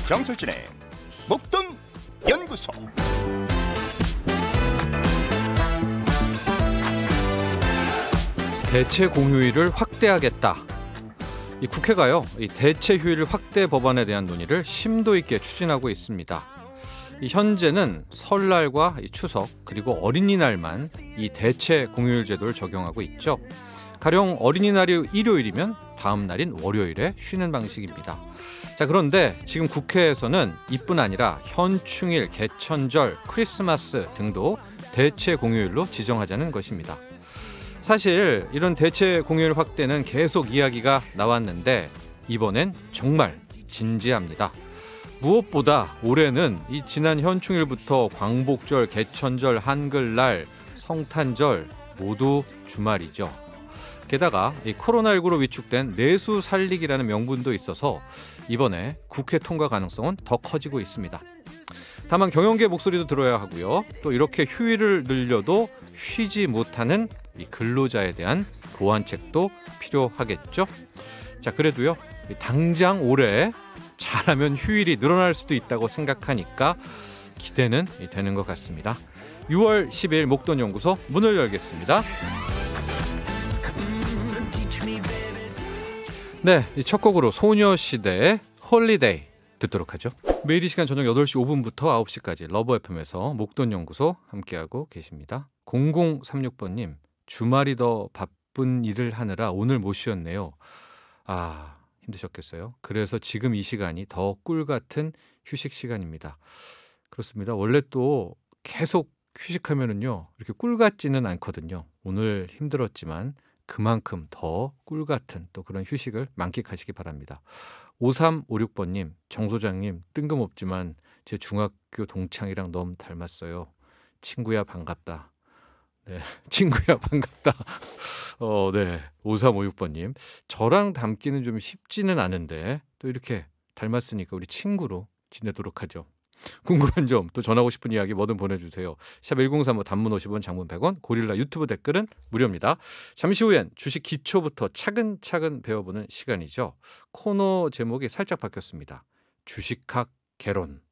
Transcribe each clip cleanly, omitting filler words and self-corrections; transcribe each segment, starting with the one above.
정철진의 목돈 연구소. 대체 공휴일을 확대하겠다. 이 국회가요, 이 대체 휴일 확대 법안에 대한 논의를 심도 있게 추진하고 있습니다. 현재는 설날과 추석 그리고 어린이날만 이 대체 공휴일 제도를 적용하고 있죠. 가령 어린이날이 일요일이면 다음 날인 월요일에 쉬는 방식입니다. 자, 그런데 지금 국회에서는 이뿐 아니라 현충일, 개천절, 크리스마스 등도 대체 공휴일로 지정하자는 것입니다. 사실 이런 대체 공휴일 확대는 계속 이야기가 나왔는데 이번엔 정말 진지합니다. 무엇보다 올해는 이 지난 현충일부터 광복절, 개천절, 한글날, 성탄절 모두 주말이죠. 게다가 이 코로나19로 위축된 내수 살리기라는 명분도 있어서 이번에 국회 통과 가능성은 더 커지고 있습니다. 다만 경영계 목소리도 들어야 하고요. 또 이렇게 휴일을 늘려도 쉬지 못하는 이 근로자에 대한 보완책도 필요하겠죠. 자, 그래도요, 당장 올해 잘하면 휴일이 늘어날 수도 있다고 생각하니까 기대는 되는 것 같습니다. 6월 10일 목돈연구소 문을 열겠습니다. 네, 첫 곡으로 소녀시대의 홀리데이 듣도록 하죠. 매일 이 시간 저녁 8시 5분부터 9시까지 러브 FM에서 목돈연구소 함께하고 계십니다. 0036번님, 주말이 더 바쁜 일을 하느라 오늘 못 쉬었네요. 아, 힘드셨겠어요. 그래서 지금 이 시간이 더 꿀같은 휴식 시간입니다. 그렇습니다. 원래 또 계속 휴식하면은요, 이렇게 꿀같지는 않거든요. 오늘 힘들었지만 그만큼 더 꿀같은 또 그런 휴식을 만끽하시기 바랍니다. 5356번님, 정 소장님 뜬금없지만 제 중학교 동창이랑 너무 닮았어요. 친구야 반갑다. 네, 친구야 반갑다. 네, 5356번님, 저랑 닮기는 좀 쉽지는 않은데 또 이렇게 닮았으니까 우리 친구로 지내도록 하죠. 궁금한 점, 또 전하고 싶은 이야기 뭐든 보내주세요. 샵 1035 단문 50원, 장문 100원, 고릴라 유튜브 댓글은 무료입니다. 잠시 후엔 주식 기초부터 차근차근 배워보는 시간이죠. 코너 제목이 살짝 바뀌었습니다. 주식학 개론.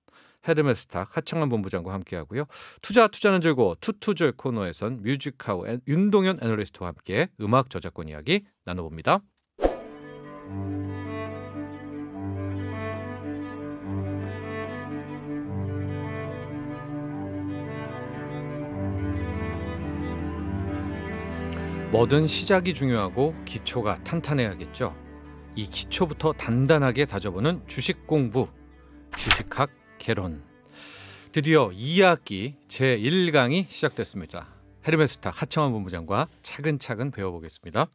헤르메스탁 하창한 본부장과 함께하고요. 투자는 즐거워 투투절 코너에선 뮤직하우 윤동현 애널리스트와 함께 음악 저작권 이야기 나눠봅니다. 뭐든 시작이 중요하고 기초가 탄탄해야겠죠. 이 기초부터 단단하게 다져보는 주식 공부, 주식학 개론. 드디어 2학기 제1강이 시작됐습니다. 헤르메스탁 하창원 본부장과 차근차근 배워보겠습니다.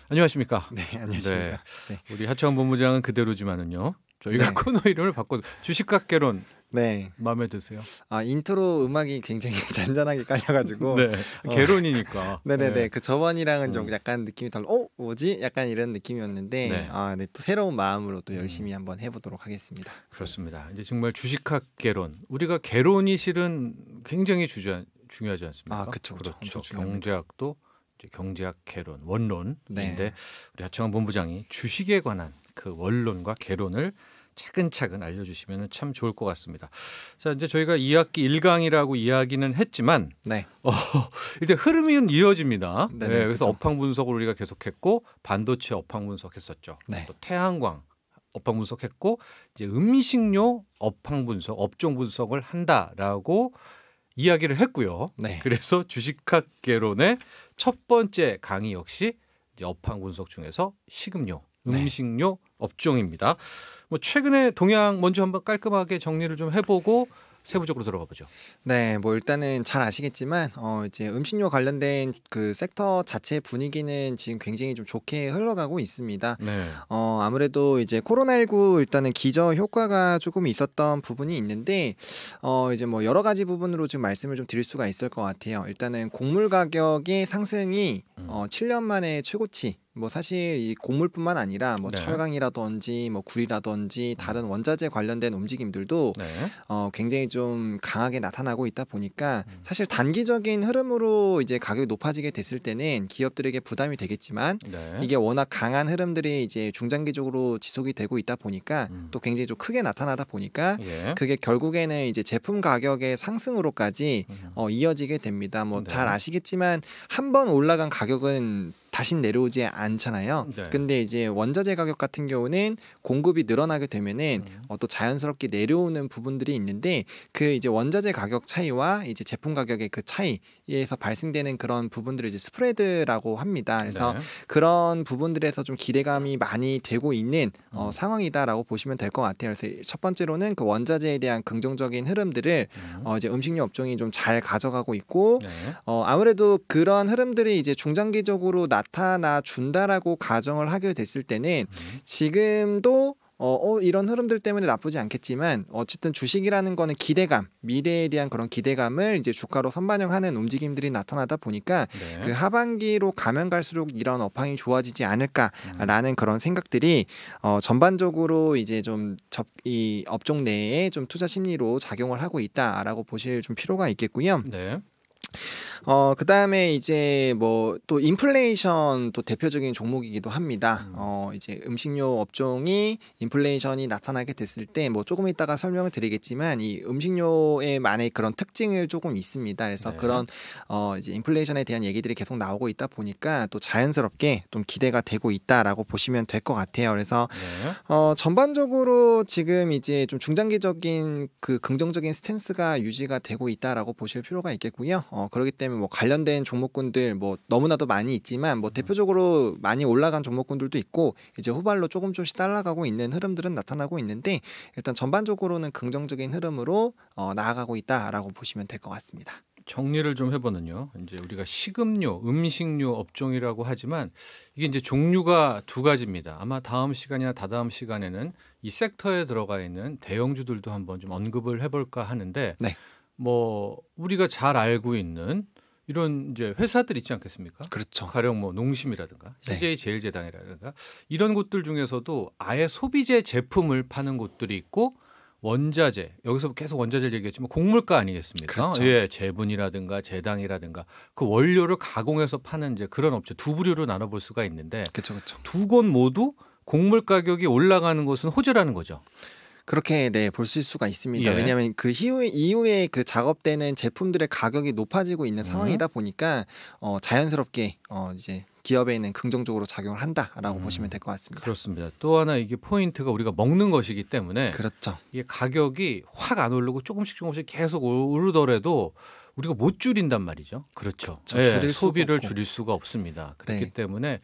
안녕하십니까? 네, 안녕하십니까? 네. 우리 하창원 본부장은 그대로지만은요, 저희가 코너 이름을 바꿔서 주식학 개론. 네, 마음에 드세요? 아, 인트로 음악이 굉장히 잔잔하게 깔려가지고. 네, 개론이니까. 네네네. 네. 그 저번이랑은 좀 약간 느낌이 달라. 뭐지? 약간 이런 느낌이었는데, 네. 네, 또 새로운 마음으로 또 열심히 한번 해보도록 하겠습니다. 그렇습니다. 이제 정말 주식학 개론. 우리가 개론이 실은 굉장히 중요하지 않습니까? 아, 그렇죠. 경제학도 이제 경제학 개론, 원론인데, 네. 우리 하창원 본부장이 주식에 관한 그 원론과 개론을 차근차근 알려주시면 참 좋을 것 같습니다. 자, 이제 저희가 2학기 1강이라고 이야기는 했지만, 네. 일단 흐름은 이어집니다. 네, 그래서 그렇죠. 업황 분석을 우리가 계속했고, 반도체 업황 분석했었죠. 네. 또 태양광 업황 분석했고, 이제 음식료 업황 분석, 업종 분석을 한다라고 이야기를 했고요. 네. 그래서 주식학 개론의 첫 번째 강의 역시 이제 업황 분석 중에서 식음료, 음식료 업종입니다. 뭐 최근에 동향 먼저 한번 깔끔하게 정리를 좀 해보고 세부적으로 들어가 보죠. 네, 뭐 일단은 잘 아시겠지만 이제 음식료 관련된 그 섹터 자체 분위기는 지금 굉장히 좀 좋게 흘러가고 있습니다. 네. 아무래도 이제 코로나19 일단은 기저 효과가 조금 있었던 부분이 있는데 이제 뭐 여러 가지 부분으로 좀 말씀을 좀 드릴 수가 있을 것 같아요. 일단은 곡물 가격의 상승이 7년 만에 최고치 뭐 사실 이 곡물뿐만 아니라 뭐 네. 철강이라든지 뭐 구리라든지 다른 원자재 관련된 움직임들도 네. 굉장히 좀 강하게 나타나고 있다 보니까 사실 단기적인 흐름으로 이제 가격이 높아지게 됐을 때는 기업들에게 부담이 되겠지만 네. 이게 워낙 강한 흐름들이 이제 중장기적으로 지속이 되고 있다 보니까 또 굉장히 좀 크게 나타나다 보니까 예. 그게 결국에는 이제 제품 가격의 상승으로까지 이어지게 됩니다. 뭐 네. 잘 아시겠지만 한 번 올라간 가격은 다신 내려오지 않잖아요. 네. 근데 이제 원자재 가격 같은 경우는 공급이 늘어나게 되면은 또 자연스럽게 내려오는 부분들이 있는데 그 이제 원자재 가격 차이와 이제 제품 가격의 그 차이에서 발생되는 그런 부분들을 이제 스프레드라고 합니다. 그래서 네. 그런 부분들에서 좀 기대감이 많이 되고 있는 상황이다라고 보시면 될 것 같아요. 그래서 첫 번째로는 그 원자재에 대한 긍정적인 흐름들을 이제 음식료 업종이 좀 잘 가져가고 있고 네. 아무래도 그런 흐름들이 이제 중장기적으로 나타나 준다라고 가정을 하게 됐을 때는 지금도 이런 흐름들 때문에 나쁘지 않겠지만 어쨌든 주식이라는 거는 기대감, 미래에 대한 그런 기대감을 이제 주가로 선반영하는 움직임들이 나타나다 보니까 네. 그 하반기로 가면 갈수록 이런 업황이 좋아지지 않을까라는 그런 생각들이 전반적으로 이제 좀 이 업종 내에 좀 투자 심리로 작용을 하고 있다라고 보실 좀 필요가 있겠고요. 네. 그다음에 이제 뭐 또 인플레이션 또 대표적인 종목이기도 합니다. 이제 음식료 업종이 인플레이션이 나타나게 됐을 때 뭐 조금 이따가 설명을 드리겠지만 이 음식료의 만의 그런 특징을 조금 있습니다. 그래서 네. 그런 이제 인플레이션에 대한 얘기들이 계속 나오고 있다 보니까 또 자연스럽게 좀 기대가 되고 있다라고 보시면 될 것 같아요. 그래서 네. 전반적으로 지금 이제 좀 중장기적인 그 긍정적인 스탠스가 유지가 되고 있다라고 보실 필요가 있겠고요. 그렇기 때문에 뭐 관련된 종목군들 뭐 너무나도 많이 있지만 뭐 대표적으로 많이 올라간 종목군들도 있고 이제 후발로 조금씩 따라가고 있는 흐름들은 나타나고 있는데 일단 전반적으로는 긍정적인 흐름으로 나아가고 있다라고 보시면 될 것 같습니다. 정리를 좀 해보는요. 이제 우리가 식음료, 음식료 업종이라고 하지만 이게 이제 종류가 두 가지입니다. 아마 다음 시간이나 다다음 시간에는 이 섹터에 들어가 있는 대형주들도 한번 좀 언급을 해볼까 하는데, 네. 뭐 우리가 잘 알고 있는 이런 이제 회사들 있지 않겠습니까? 그렇죠. 가령 뭐 농심이라든가 네. CJ 제일제당이라든가 이런 곳들 중에서도 아예 소비재 제품을 파는 곳들이 있고 원자재, 여기서 계속 원자재를 얘기했지만 곡물가 아니겠습니까? 그렇죠. 예, 제분이라든가 제당이라든가 그 원료를 가공해서 파는 이제 그런 업체 두 부류로 나눠볼 수가 있는데 그렇죠, 그렇죠. 두 곳 모두 곡물 가격이 올라가는 것은 호재라는 거죠. 그렇게 보실 수가 있습니다. 예. 왜냐하면 그 이후에 그 작업되는 제품들의 가격이 높아지고 있는 상황이다 보니까 자연스럽게 이제 기업에는 긍정적으로 작용을 한다라고 보시면 될 것 같습니다. 그렇습니다. 또 하나 이게 포인트가 우리가 먹는 것이기 때문에 그렇죠. 이게 가격이 확 안 오르고 조금씩 계속 오르더라도 우리가 못 줄인단 말이죠. 그렇죠. 그렇죠. 줄일 수가 소비를 없고. 줄일 수가 없습니다. 그렇기 네. 때문에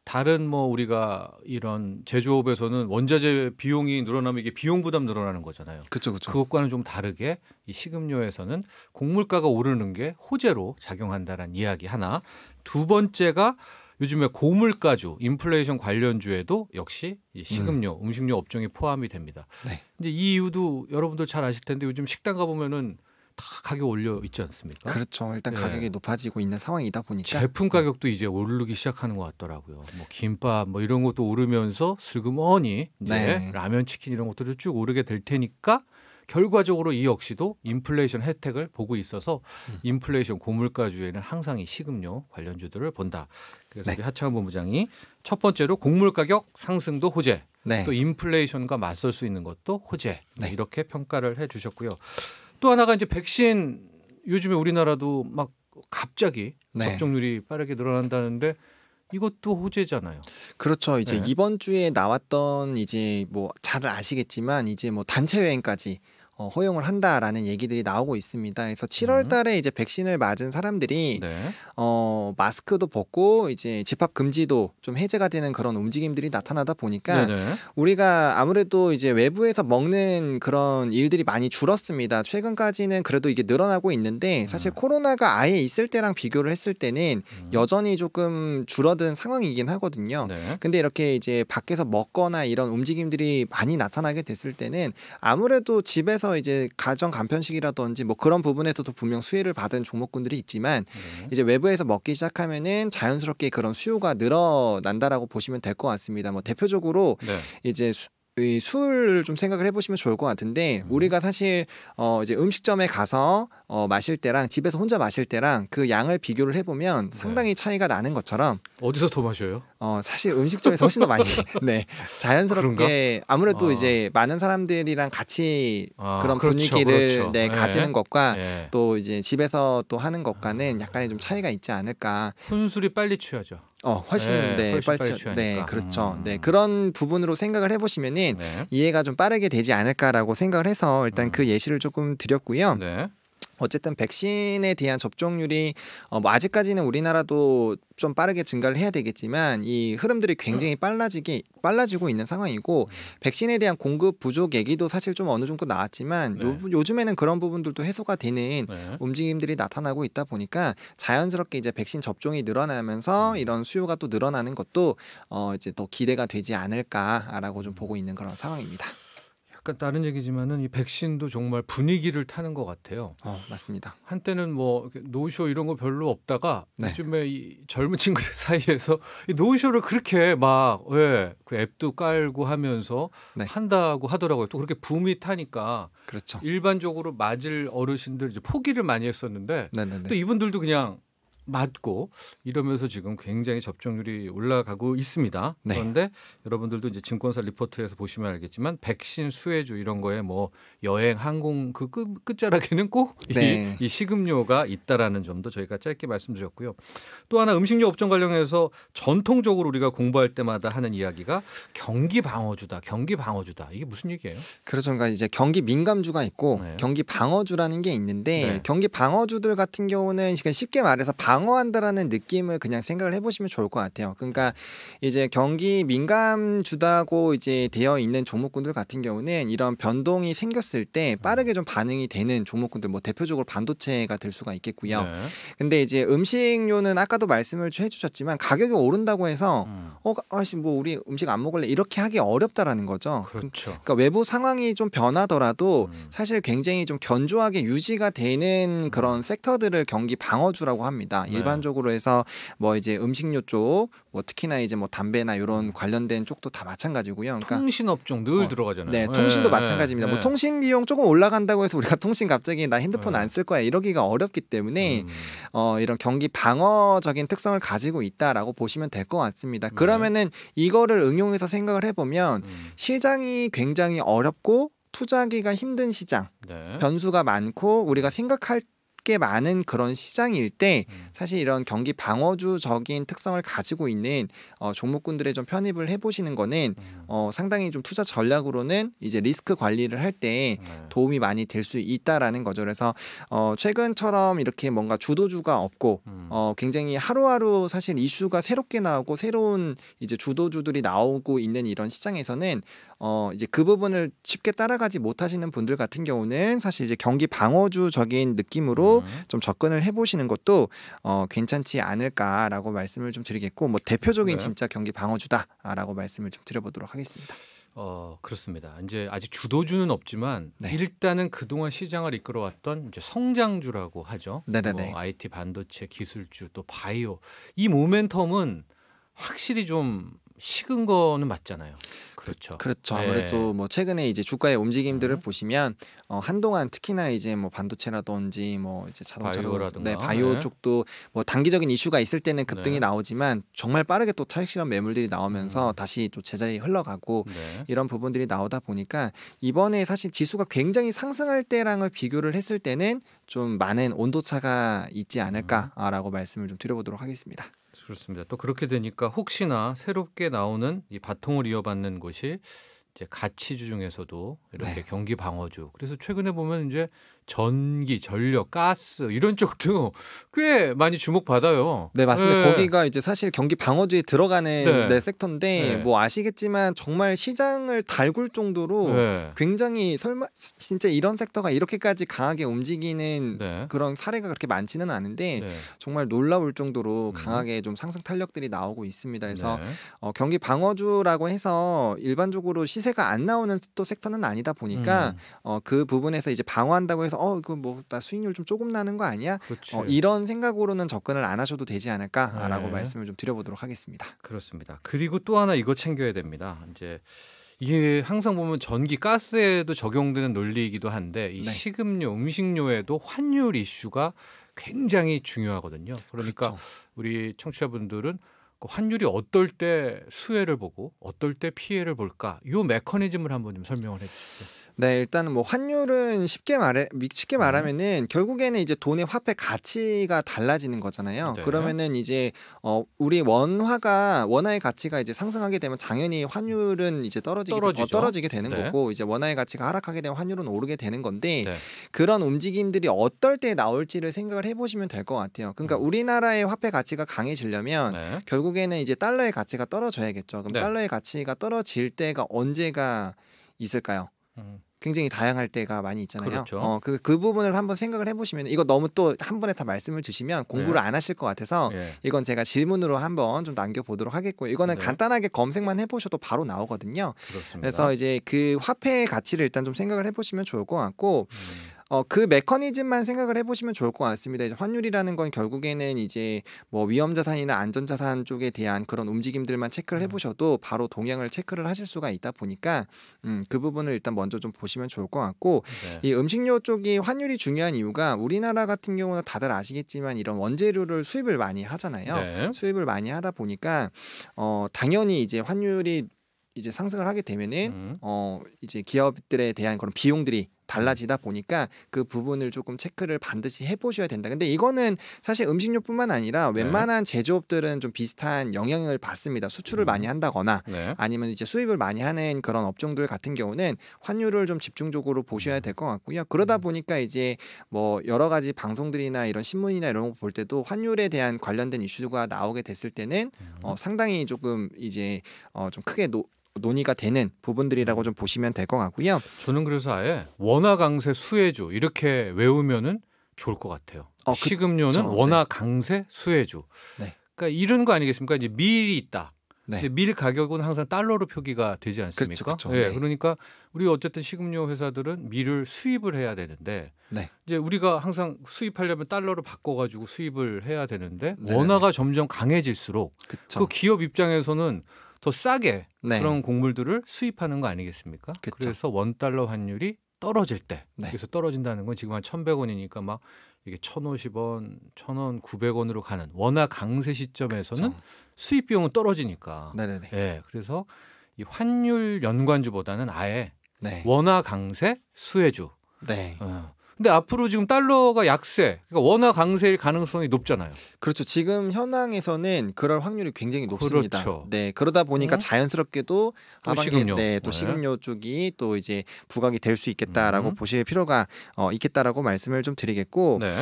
다른 뭐 우리가 이런 제조업에서는 원자재 비용이 늘어나면 이게 비용 부담 늘어나는 거잖아요. 그렇죠, 그렇죠. 그것과는 좀 다르게 이 식음료에서는 곡물가가 오르는 게 호재로 작용한다는 이야기 하나. 두 번째가 요즘에 고물가주, 인플레이션 관련주에도 역시 이 식음료, 음식료 업종이 포함이 됩니다. 네. 이제 이 이유도 여러분들 잘 아실 텐데 요즘 식당 가보면은 다 가격 올려 있지 않습니까? 그렇죠. 일단 예. 가격이 높아지고 있는 상황이다 보니까 제품 가격도 이제 오르기 시작하는 것 같더라고요. 뭐 김밥 뭐 이런 것도 오르면서 슬그머니 이제 네. 라면, 치킨 이런 것들이 쭉 오르게 될 테니까 결과적으로 이 역시도 인플레이션 혜택을 보고 있어서 인플레이션 고물가주에는 항상 이 식음료 관련주들을 본다. 그래서 네. 우리 하창원 본부장이 첫 번째로 곡물 가격 상승도 호재, 네. 또 인플레이션과 맞설 수 있는 것도 호재, 네. 이렇게 평가를 해주셨고요. 또 하나가 이제 백신, 요즘에 우리나라도 막 갑자기 네. 접종률이 빠르게 늘어난다는데 이것도 호재잖아요. 그렇죠. 이제 네. 이번 주에 나왔던 이제 뭐 잘 아시겠지만 이제 뭐 단체 여행까지 허용을 한다라는 얘기들이 나오고 있습니다. 그래서 7월 달에 이제 백신을 맞은 사람들이 네. 마스크도 벗고 이제 집합 금지도 좀 해제가 되는 그런 움직임들이 나타나다 보니까 네네. 우리가 아무래도 이제 외부에서 먹는 그런 일들이 많이 줄었습니다. 최근까지는 그래도 이게 늘어나고 있는데 사실 코로나가 아예 있을 때랑 비교를 했을 때는 여전히 조금 줄어든 상황이긴 하거든요. 네. 근데 이렇게 이제 밖에서 먹거나 이런 움직임들이 많이 나타나게 됐을 때는 아무래도 집에서 집에서 이제 가정 간편식이라든지 뭐 그런 부분에서도 분명 수혜를 받은 종목군들이 있지만 이제 외부에서 먹기 시작하면은 자연스럽게 그런 수요가 늘어난다라고 보시면 될 것 같습니다. 뭐 대표적으로 네. 이제 이 술을 좀 생각을 해보시면 좋을 것 같은데 우리가 사실 이제 음식점에 가서 마실 때랑 집에서 혼자 마실 때랑 그 양을 비교를 해보면 상당히 차이가 나는 것처럼 어디서 더 마셔요? 사실 음식점에서 훨씬 더 많이 네 자연스럽게 아무래도 아. 이제 많은 사람들이랑 같이 그런 그렇죠, 분위기를 그렇죠. 네, 예. 가지는 것과 예. 또 이제 집에서 또 하는 것과는 약간의 좀 차이가 있지 않을까. 혼술이 빨리 취하죠. 훨씬 네, 훨씬 빨리 네 취하니까. 그렇죠. 네 그런 부분으로 생각을 해보시면은 네. 이해가 좀 빠르게 되지 않을까라고 생각을 해서 일단 그 예시를 조금 드렸고요. 네. 어쨌든 백신에 대한 접종률이 뭐 아직까지는 우리나라도 좀 빠르게 증가를 해야 되겠지만 이 흐름들이 굉장히 빨라지고 있는 상황이고 백신에 대한 공급 부족 얘기도 사실 좀 어느 정도 나왔지만 네. 요즘에는 그런 부분들도 해소가 되는 네. 움직임들이 나타나고 있다 보니까 자연스럽게 이제 백신 접종이 늘어나면서 이런 수요가 또 늘어나는 것도 이제 더 기대가 되지 않을까라고 좀 보고 있는 그런 상황입니다. 약간 다른 얘기지만은 이 백신도 정말 분위기를 타는 것 같아요. 맞습니다. 한때는 뭐 노쇼 이런 거 별로 없다가 네. 요즘에 이 젊은 친구들 사이에서 이 노쇼를 그렇게 막 그 앱도 깔고 하면서 네. 한다고 하더라고요. 또 그렇게 붐이 타니까 그렇죠. 일반적으로 맞을 어르신들 이제 포기를 많이 했었는데 네네네. 또 이분들도 그냥 맞고 이러면서 지금 굉장히 접종률이 올라가고 있습니다. 네. 그런데 여러분들도 이제 증권사 리포트에서 보시면 알겠지만 백신 수혜주 이런 거에 뭐 여행 항공 그 끝자락에는 꼭 네. 이 식음료가 있다라는 점도 저희가 짧게 말씀드렸고요. 또 하나 음식료 업종 관련해서 전통적으로 우리가 공부할 때마다 하는 이야기가 경기 방어주다. 경기 방어주다. 이게 무슨 얘기예요? 그렇죠. 그러니까 이제 경기 민감주가 있고 네. 경기 방어주라는 게 있는데 네. 경기 방어주들 같은 경우는 쉽게 말해서 방어한다라는 느낌을 그냥 생각을 해보시면 좋을 것 같아요. 그러니까 이제 경기 민감주다고 이제 되어 있는 종목군들 같은 경우는 이런 변동이 생겼을 때 빠르게 좀 반응이 되는 종목군들, 뭐 대표적으로 반도체가 될 수가 있겠고요. 네. 근데 이제 음식료는 아까도 말씀을 해주셨지만 가격이 오른다고 해서 뭐 우리 음식 안 먹을래 이렇게 하기 어렵다라는 거죠. 그렇죠. 그러니까 외부 상황이 좀 변하더라도 사실 굉장히 좀 견조하게 유지가 되는 그런 섹터들을 경기 방어주라고 합니다. 네. 일반적으로 해서 뭐 이제 음식료 쪽, 뭐 특히나 이제 뭐 담배나 이런 관련된 쪽도 다 마찬가지고요. 그러니까 통신업종 늘 들어가잖아요. 네, 통신도 네, 마찬가지입니다. 네. 뭐 통신 비용 조금 올라간다고 해서 우리가 통신 갑자기 나 핸드폰 네. 안 쓸 거야 이러기가 어렵기 때문에 이런 경기 방어적인 특성을 가지고 있다라고 보시면 될 것 같습니다. 그러면은 이거를 응용해서 생각을 해보면 시장이 굉장히 어렵고 투자하기가 힘든 시장, 네. 변수가 많고 우리가 생각할 게 많은 그런 시장일 때 사실 이런 경기 방어주적인 특성을 가지고 있는 종목군들에 좀 편입을 해보시는 거는 상당히 좀 투자 전략으로는 이제 리스크 관리를 할 때 도움이 많이 될 수 있다라는 거죠. 그래서 최근처럼 이렇게 뭔가 주도주가 없고 굉장히 하루하루 사실 이슈가 새롭게 나오고 새로운 이제 주도주들이 나오고 있는 이런 시장에서는 이제 그 부분을 쉽게 따라가지 못하시는 분들 같은 경우는 사실 이제 경기 방어주적인 느낌으로 좀 접근을 해보시는 것도 괜찮지 않을까라고 말씀을 좀 드리겠고, 뭐 대표적인 네. 진짜 경기 방어주다라고 말씀을 좀 드려보도록 하겠습니다. 그렇습니다. 이제 아직 주도주는 없지만 네. 일단은 그동안 시장을 이끌어왔던 이제 성장주라고 하죠. 네네네. 뭐 IT 반도체 기술주 또 바이오 이 모멘텀은 확실히 좀 식은 거는 맞잖아요. 그렇죠. 그렇죠. 네. 아무래도 뭐 최근에 이제 주가의 움직임들을 보시면 한동안 특히나 이제 뭐 반도체라든지 뭐 이제 자동차로 바이오라든가. 바이오 네. 쪽도 뭐 단기적인 이슈가 있을 때는 급등이 네. 나오지만 정말 빠르게 또 차익 실현 매물들이 나오면서 다시 또 제자리에 흘러가고 네. 이런 부분들이 나오다 보니까 이번에 사실 지수가 굉장히 상승할 때랑을 비교를 했을 때는 좀 많은 온도차가 있지 않을까라고 말씀을 좀 드려보도록 하겠습니다. 그렇습니다. 또 그렇게 되니까 혹시나 새롭게 나오는 이 바통을 이어받는 곳이 이제 가치주 중에서도 이렇게 네. 경기 방어주. 그래서 최근에 보면 이제 전기, 전력, 가스 이런 쪽도 꽤 많이 주목받아요. 네, 맞습니다. 네. 거기가 이제 사실 경기 방어주에 들어가는 네. 네, 섹터인데 네. 뭐 아시겠지만 정말 시장을 달굴 정도로 네. 굉장히 설마 진짜 이런 섹터가 이렇게까지 강하게 움직이는 네. 그런 사례가 그렇게 많지는 않은데 네. 정말 놀라울 정도로 강하게 좀 상승 탄력들이 나오고 있습니다. 그래서 네. 경기 방어주라고 해서 일반적으로 시세가 안 나오는 또 섹터는 아니다 보니까 그 부분에서 이제 방어한다고 해서 이거 뭐 나 수익률 좀 조금 나는 거 아니야? 그렇지. 이런 생각으로는 접근을 안 하셔도 되지 않을까라고 네. 말씀을 좀 드려보도록 하겠습니다. 그렇습니다. 그리고 또 하나 이거 챙겨야 됩니다. 이제 이게 항상 보면 전기, 가스에도 적용되는 논리이기도 한데 이 네. 식음료, 음식료에도 환율 이슈가 굉장히 중요하거든요. 그러니까 그렇죠. 우리 청취자분들은 그 환율이 어떨 때 수혜를 보고 어떨 때 피해를 볼까? 이 메커니즘을 한번 좀 설명을 해주시죠. 네, 일단은 뭐 환율은 쉽게 말하면은 결국에는 이제 돈의 화폐 가치가 달라지는 거잖아요. 네. 그러면은 이제 우리 원화의 가치가 이제 상승하게 되면 당연히 환율은 이제 떨어지게 되는 네. 거고 이제 원화의 가치가 하락하게 되면 환율은 오르게 되는 건데 네. 그런 움직임들이 어떨 때 나올지를 생각을 해보시면 될 것 같아요. 그러니까 우리나라의 화폐 가치가 강해지려면 네. 결국에는 이제 달러의 가치가 떨어져야겠죠. 그럼 네. 달러의 가치가 떨어질 때가 언제가 있을까요? 굉장히 다양할 때가 많이 있잖아요. 그렇죠. 그 부분을 한번 생각을 해보시면 이거 너무 또 한 번에 다 말씀을 주시면 공부를 네. 안 하실 것 같아서 예. 이건 제가 질문으로 한번 좀 남겨보도록 하겠고요. 이거는 네. 간단하게 검색만 해보셔도 바로 나오거든요. 그렇습니다. 그래서 이제 그 화폐의 가치를 일단 좀 생각을 해보시면 좋을 것 같고 그 메커니즘만 생각을 해보시면 좋을 것 같습니다. 이제 환율이라는 건 결국에는 이제 뭐 위험자산이나 안전자산 쪽에 대한 그런 움직임들만 체크를 해보셔도 바로 동향을 체크를 하실 수가 있다 보니까 그 부분을 일단 먼저 좀 보시면 좋을 것 같고 네. 이 음식료 쪽이 환율이 중요한 이유가 우리나라 같은 경우는 다들 아시겠지만 이런 원재료를 수입을 많이 하잖아요. 네. 수입을 많이 하다 보니까 당연히 이제 환율이 이제 상승을 하게 되면은 이제 기업들에 대한 그런 비용들이 달라지다 보니까 그 부분을 조금 체크를 반드시 해보셔야 된다. 근데 이거는 사실 음식료뿐만 아니라 네. 웬만한 제조업들은 좀 비슷한 영향을 받습니다. 수출을 많이 한다거나 네. 아니면 이제 수입을 많이 하는 그런 업종들 같은 경우는 환율을 좀 집중적으로 보셔야 될 것 같고요. 그러다 보니까 이제 뭐 여러 가지 방송들이나 이런 신문이나 이런 거 볼 때도 환율에 대한 관련된 이슈가 나오게 됐을 때는 상당히 조금 이제 좀 크게 논의가 되는 부분들이라고 좀 보시면 될 것 같고요. 저는 그래서 아예 원화 강세 수혜주 이렇게 외우면은 좋을 것 같아요. 식음료는 그쵸. 원화 강세 수혜주. 네. 그러니까 이런 거 아니겠습니까? 이제 밀이 있다. 네. 근데 밀 가격은 항상 달러로 표기가 되지 않습니까? 그렇죠. 예, 네. 그러니까 우리 어쨌든 식음료 회사들은 밀을 수입을 해야 되는데 네. 이제 우리가 항상 수입하려면 달러로 바꿔가지고 수입을 해야 되는데 네네네. 원화가 점점 강해질수록 그쵸. 그 기업 입장에서는 더 싸게 네. 그런 곡물들을 수입하는 거 아니겠습니까? 그쵸. 그래서 원달러 환율이 떨어질 때 네. 그래서 떨어진다는 건 지금 한 1,100원이니까 막 이게 1,050원, 1,000원, 900원으로 가는 원화 강세 시점에서는 그쵸. 수입 비용은 떨어지니까. 네네네. 예, 그래서 이 환율 연관주보다는 아예 네. 원화 강세 수혜주. 네. 근데 앞으로 지금 달러가 약세, 그러니까 원화 강세일 가능성이 높잖아요. 그렇죠. 지금 현황에서는 그럴 확률이 굉장히 높습니다. 그렇죠. 네, 그러다 보니까 자연스럽게도 또 하반기에 식음료. 또 네. 식음료 쪽이 또 이제 부각이 될 수 있겠다라고 보실 필요가 있겠다라고 말씀을 좀 드리겠고, 네.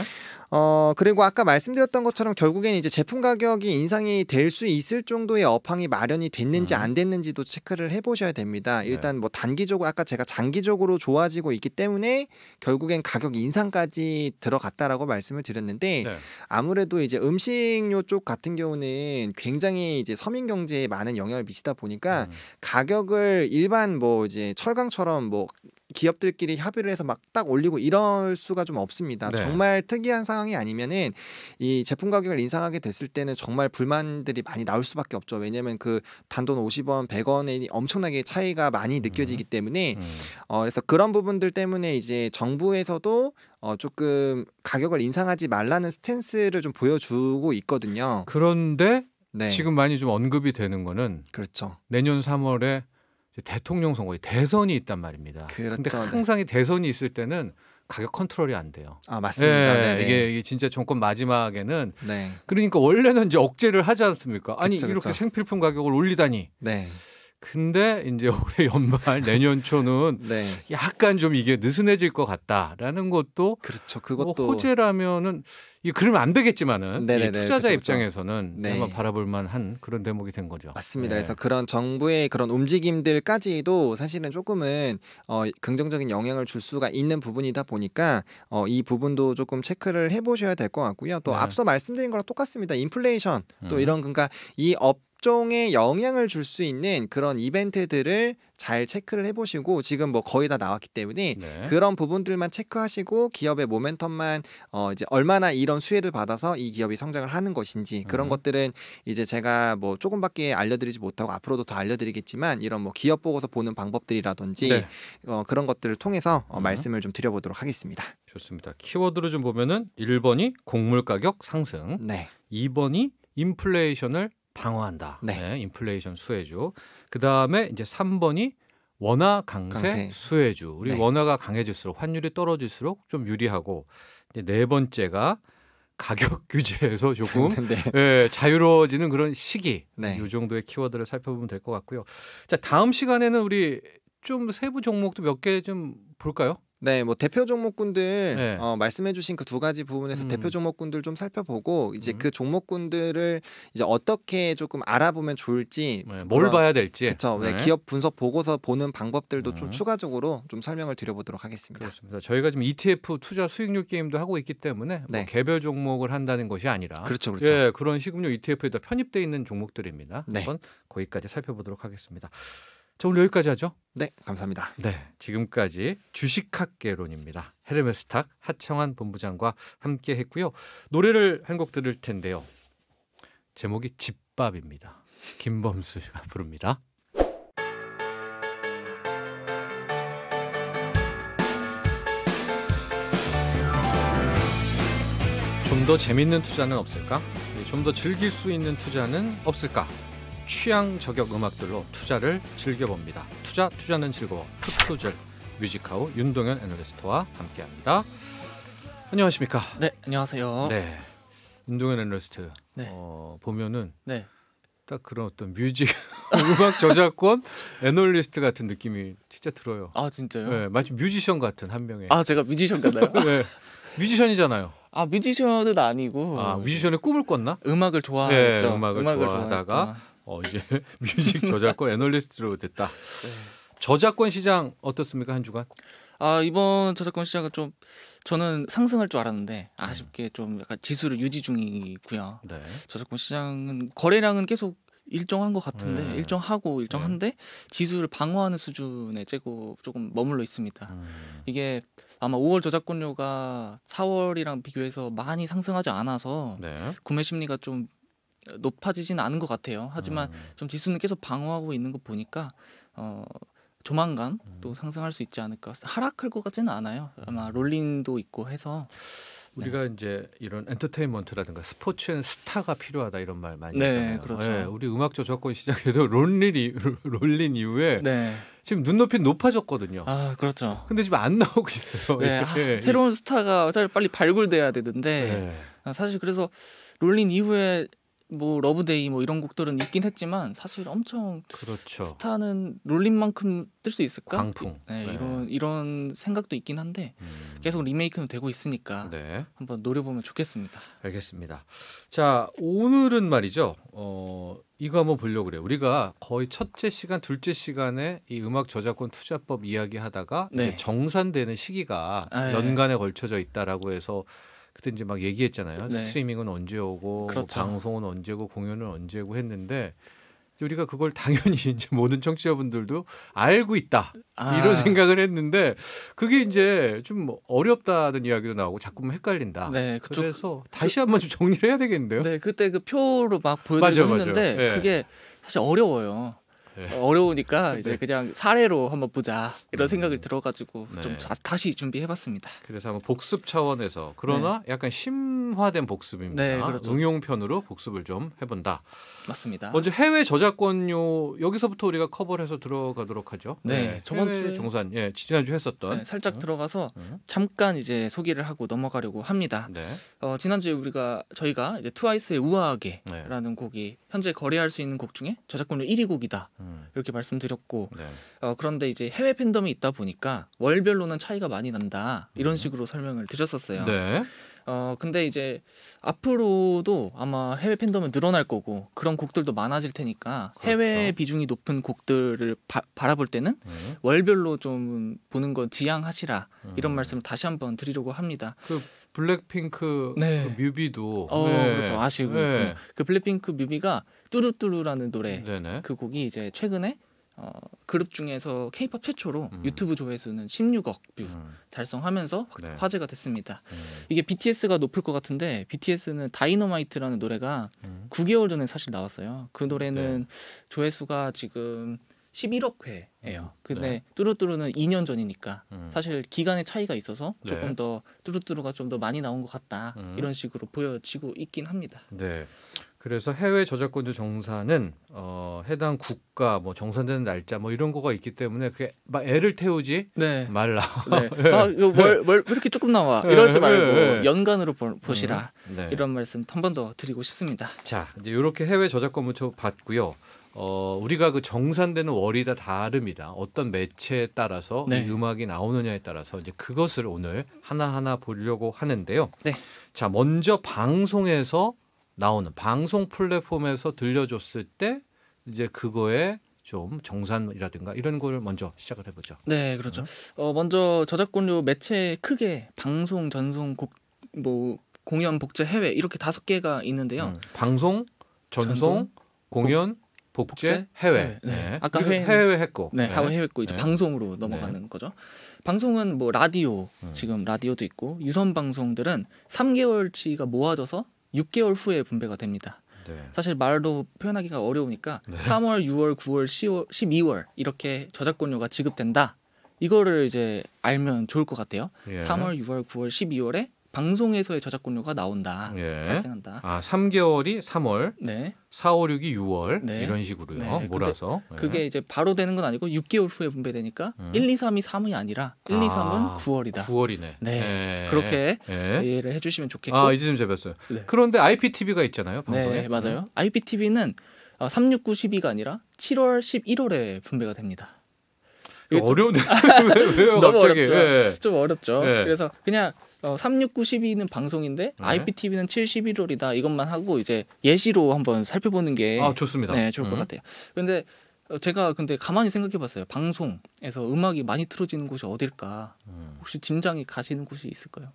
그리고 아까 말씀드렸던 것처럼 결국엔 이제 제품 가격이 인상이 될 수 있을 정도의 업황이 마련이 됐는지 안 됐는지도 체크를 해보셔야 됩니다. 일단 뭐 단기적으로 아까 제가 장기적으로 좋아지고 있기 때문에 결국엔 가격 인상까지 들어갔다라고 말씀을 드렸는데 네. 아무래도 이제 음식료 쪽 같은 경우는 굉장히 이제 서민 경제에 많은 영향을 미치다 보니까 가격을 일반 뭐 이제 철강처럼 뭐 기업들끼리 협의를 해서 막 딱 올리고 이럴 수가 좀 없습니다. 네. 정말 특이한 상황이 아니면은 이 제품 가격을 인상하게 됐을 때는 정말 불만들이 많이 나올 수밖에 없죠. 왜냐하면 그 단돈 50원, 100원의 엄청나게 차이가 많이 느껴지기 때문에 그래서 그런 부분들 때문에 이제 정부에서도 조금 가격을 인상하지 말라는 스탠스를 좀 보여주고 있거든요. 그런데 네, 지금 많이 좀 언급이 되는 거는 그렇죠. 내년 3월에 대통령 선거, 대선이 있단 말입니다. 그렇죠. 근데 네. 항상 이 대선이 있을 때는 가격 컨트롤이 안 돼요. 아, 맞습니다. 예, 네네. 이게 진짜 정권 마지막에는 네, 그러니까 원래는 이제 억제를 하지 않습니까? 아니 그쵸, 이렇게 그쵸. 생필품 가격을 올리다니. 네, 근데 이제 올해 연말 내년 초는 네. 약간 좀 이게 느슨해질 것 같다라는 것도 그렇죠. 뭐 그것도 호재라면은 이 그러면 안 되겠지만은 이 네네네. 투자자 그쵸, 그쵸. 입장에서는 네. 한번 바라볼 만한 그런 대목이 된 거죠. 맞습니다. 네. 그래서 그런 정부의 그런 움직임들까지도 사실은 조금은 긍정적인 영향을 줄 수가 있는 부분이다 보니까 이 부분도 조금 체크를 해보셔야 될 것 같고요. 또 네. 앞서 말씀드린 거랑 똑같습니다. 인플레이션 또 음. 이런 그러니까 이 업종에 영향을 줄 수 있는 그런 이벤트들을 잘 체크를 해보시고 지금 뭐 거의 다 나왔기 때문에 네. 그런 부분들만 체크하시고 기업의 모멘텀만 이제 얼마나 이런 수혜를 받아서 이 기업이 성장을 하는 것인지 그런 것들은 이제 제가 뭐 조금밖에 알려드리지 못하고 앞으로도 더 알려드리겠지만 이런 뭐 기업 보고서 보는 방법들이라든지 네. 그런 것들을 통해서 음. 말씀을 좀 드려보도록 하겠습니다. 좋습니다. 키워드로 좀 보면은 1번이 곡물 가격 상승, 네, 2번이 인플레이션을 방어한다. 네. 인플레이션 수혜주. 그 다음에 이제 3번이 원화 강세, 강세. 수혜주. 우리 네. 원화가 강해질수록 환율이 떨어질수록 좀 유리하고 이제 네 번째가 가격 규제에서 조금 네, 예, 자유로워지는 그런 시기. 네. 이 정도의 키워드를 살펴보면 될 것 같고요. 자, 다음 시간에는 우리 좀 세부 종목도 몇 개 좀 볼까요? 네, 뭐 대표 종목군들 네. 말씀해주신 그 두 가지 부분에서 대표 종목군들 좀 살펴보고 이제 음. 그 종목군들을 이제 어떻게 조금 알아보면 좋을지 네, 뭘 봐야 될지. 그렇죠. 네, 네. 기업 분석 보고서 보는 방법들도 좀 음. 추가적으로 좀 설명을 드려보도록 하겠습니다. 그렇습니다. 저희가 지금 ETF 투자 수익률 게임도 하고 있기 때문에 네. 뭐 개별 종목을 한다는 것이 아니라 그렇죠, 그렇죠. 예, 그런 식음료 ETF에다 편입돼 있는 종목들입니다. 네. 한번 거기까지 살펴보도록 하겠습니다. 자, 오늘 여기까지 하죠. 네, 감사합니다. 네, 지금까지 주식학개론입니다. 헤르메스탁 하청환 본부장과 함께했고요. 노래를 한 곡 들을 텐데요. 제목이 집밥입니다. 김범수가 부릅니다. 좀 더 재밌는 투자는 없을까? 좀 더 즐길 수 있는 투자는 없을까? 취향 저격 음악들로 투자를 즐겨봅니다. 투자는 즐거워. 투투즐 뮤직하우 윤동현 애널리스트와 함께합니다. 안녕하십니까? 네, 안녕하세요. 네, 윤동현 애널리스트. 네. 보면은 네. 딱 그런 어떤 뮤직 음악 저작권 애널리스트 같은 느낌이 진짜 들어요. 아, 진짜요? 네, 마치 뮤지션 같은 한 명의. 아, 제가 뮤지션 같나요? 네, 뮤지션이잖아요. 아, 뮤지션은 아니고. 아, 뮤지션의 꿈을 꿨나? 음악을 좋아했죠. 네, 음악을 좋아하다가 이제 뮤직 저작권 애널리스트로 됐다. 네. 저작권 시장 어떻습니까, 한 주간? 아, 이번 저작권 시장은 좀 저는 상승할 줄 알았는데 아쉽게 좀 약간 지수를 유지 중이고요. 네. 저작권 시장은 거래량은 계속 일정한 것 같은데 네. 일정한데 지수를 방어하는 수준에 조금 머물러 있습니다. 이게 아마 5월 저작권료가 4월이랑 비교해서 많이 상승하지 않아서 네. 구매 심리가 좀 높아지지는 않은 것 같아요. 하지만 좀 지수는 계속 방어하고 있는 거 보니까 조만간 또 상승할 수 있지 않을까. 하락할 것 같지는 않아요. 아마 롤린도 있고 해서. 우리가 이제 이런 엔터테인먼트라든가 스포츠엔 스타가 필요하다 이런 말 많이 네, 하잖아요. 그렇죠. 네, 우리 음악 저작권 시장에도 롤린 이후에 네. 지금 눈높이 높아졌거든요. 아, 그렇죠. 근데 지금 안 나오고 있어요. 네, 예, 새로운 스타가 빨리 발굴돼야 되는데 네. 사실 그래서 롤린 이후에 뭐 러브데이 뭐 이런 곡들은 있긴 했지만 사실 엄청 그렇죠. 스타는 롤린만큼 뜰 수 있을까? 광풍. 네, 네. 이런 생각도 있긴 한데 계속 리메이크는 되고 있으니까 네. 한번 노려보면 좋겠습니다. 알겠습니다. 자, 오늘은 말이죠. 이거 한번 보려고 그래요. 우리가 거의 첫째 시간, 둘째 시간에 이 음악 저작권 투자법 이야기하다가 네. 이제 정산되는 시기가 아, 네. 연간에 걸쳐져 있다라고 해서 그때 이제 막 얘기했잖아요. 네. 스트리밍은 언제 오고 뭐 그렇죠. 방송은 언제고 공연은 언제고 했는데 우리가 그걸 당연히 이제 모든 청취자분들도 알고 있다 이런 생각을 했는데 그게 이제 좀 어렵다는 이야기도 나오고 자꾸만 헷갈린다. 네, 그쪽 그래서 다시 한번 좀 정리를 해야 되겠는데요. 네, 그때 그 표로 막 보여드리고 맞아요. 했는데 네. 그게 사실 어려워요. 네. 어려우니까 이제 네. 그냥 사례로 한번 보자 이런 생각이 들어가지고 네. 좀 다시 준비해봤습니다. 그래서 한번 복습 차원에서 그러나 약간 심화된 복습입니다. 네, 그렇죠. 응용편으로 복습을 좀 해본다. 맞습니다. 먼저 해외 저작권료 여기서부터 우리가 커버를 해서 들어가도록 하죠. 네, 저번 해외 주에 정산, 지난주 했었던. 네, 살짝 들어가서 음. 잠깐 이제 소개를 하고 넘어가려고 합니다. 네. 지난주에 저희가 이제 트와이스의 우아하게라는 네. 곡이 현재 거래할 수 있는 곡 중에 저작권료 1위 곡이다 이렇게 말씀드렸고 네. 그런데 이제 해외 팬덤이 있다 보니까 월별로는 차이가 많이 난다 이런 식으로 설명을 드렸었어요. 네. 근데 이제 앞으로도 아마 해외 팬덤은 늘어날 거고 그런 곡들도 많아질 테니까 해외 그렇죠. 비중이 높은 곡들을 바라볼 때는 월별로 좀 보는 건 지양하시라 이런 말씀을 다시 한번 드리려고 합니다. 그 블랙핑크 네. 그 뮤비도 그렇죠. 아시고 네. 그 블랙핑크 뮤비가 뚜루뚜루라는 노래 네네. 그 곡이 이제 최근에 그룹 중에서 K-pop 최초로 유튜브 조회수는 16억 뷰 달성하면서 네. 화제가 됐습니다. 이게 BTS가 높을 것 같은데 BTS는 다이너마이트라는 노래가 9개월 전에 사실 나왔어요. 그 노래는 조회수가 지금 11억 회예요. 근데 네. 뚜루뚜루는 2년 전이니까 사실 기간의 차이가 있어서 네. 조금 더 뚜루뚜루가 좀 더 많이 나온 것 같다 이런 식으로 보여지고 있긴 합니다. 네. 그래서 해외 저작권료 정산은 해당 국가 뭐 정산되는 날짜 뭐 이런 거가 있기 때문에 그게 막 애를 태우지 네. 말라. 네. 이거 왜 이렇게 조금 나와? 이러지 말고 연간으로 보시라. 네. 이런 말씀 한 번 더 드리고 싶습니다. 자, 이제 이렇게 해외 저작권료 봤고요. 우리가 그 정산되는 월이 다 다릅니다. 어떤 매체에 따라서 네. 이 음악이 나오느냐에 따라서 이제 그것을 오늘 하나하나 보려고 하는데요. 네. 자, 먼저 방송에서 나오는 방송 플랫폼에서 들려줬을 때 이제 그거에 좀 정산이라든가 이런 걸 먼저 시작을 해보죠. 네, 그렇죠. 먼저 저작권료 매체 크게 방송, 전송, 뭐 공연, 복제, 해외 이렇게 5개가 있는데요. 방송, 전송, 공연, 복제, 해외. 네. 아까 해외 했고. 네, 해외 했고 이제 네. 방송으로 넘어가는 거죠. 방송은 뭐 라디오, 지금 라디오도 있고 유선 방송들은 3개월치가 모아져서 6개월 후에 분배가 됩니다. 네. 사실 말로 표현하기가 어려우니까 네. 3월, 6월, 9월, 10월, 12월 이렇게 저작권료가 지급된다. 이거를 이제 알면 좋을 것 같아요. 예. 3월, 6월, 9월, 12월에 방송에서의 저작권료가 나온다. 예. 발생한다. 3개월이 3월, 네. 4, 5, 6이 6월 네. 이런 식으로요. 네. 몰아서. 그게 이제 바로 되는 건 아니고 6개월 후에 분배되니까 1, 2, 3이 3이 아니라 1, 2, 3은 9월이다. 9월이네. 네. 그렇게 이해를 해주시면 좋겠고. 이제 좀 잡았어요. 네. 그런데 IPTV가 있잖아요. 방송에. 네, 맞아요. IPTV는 369, 12가 아니라 7월, 11월에 분배가 됩니다. 어려운데 왜요 너무 갑자기? 어렵죠. 예. 좀 어렵죠. 네. 그래서 그냥 369, 12는 방송인데 네. IPTV는 7, 11월이다. 이것만 하고 이제 예시로 한번 살펴보는 게 좋습니다. 네, 좋을 것 같아요. 근데 제가 가만히 생각해봤어요. 방송에서 음악이 많이 틀어지는 곳이 어딜까? 혹시 짐장이 가시는 곳이 있을까요?